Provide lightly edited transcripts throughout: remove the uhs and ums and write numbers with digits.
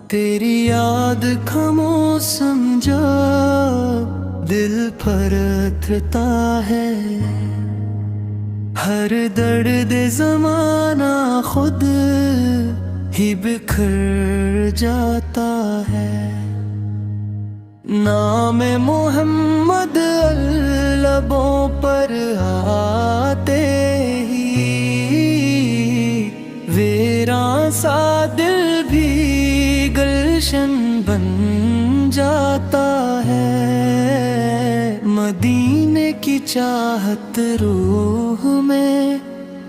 तेरी याद खामोश समझा दिल फरकता है। हर दर्द ज़माना खुद ही बिखर जाता है। नाम मोहम्मद लबों पर आते ही वीरान सा दिल भी गुलशन बन जाता है। मदीने की चाहत रूह में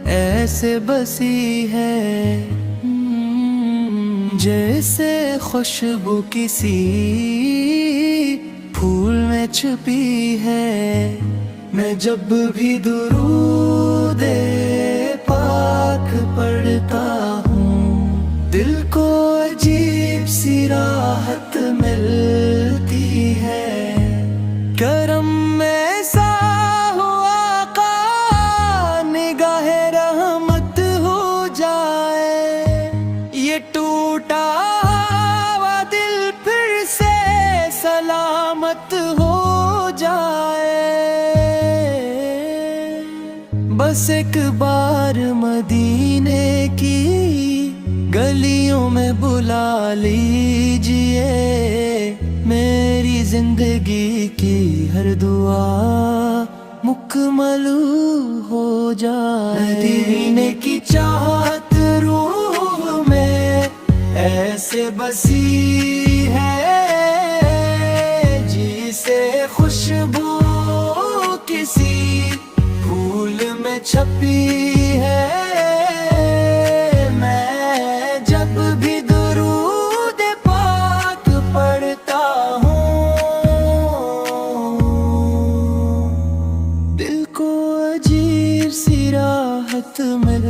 ऐसे बसी है, जैसे खुशबू किसी फूल में छुपी है। मैं जब भी दुरूदे पाक पढ़ता हूँ, दिल को अजीब सी राहत मिलती है। करम में सा हुआ का निगाहे रहमत हो जाए। ये टूटा हुआ दिल फिर से सलामत हो जाए। बस एक बार मदीने की गलियों में बुला लीजिए, मेरी जिंदगी की हर दुआ मुकम्मल हो जाए। मदीने की चाहत रूह में ऐसे बसी है, जिसे खुशबू किसी फूल में छपी है। मैं जब भी दुरूद पाक पढ़ता हूँ, दिल को अजीब सी राहत मिल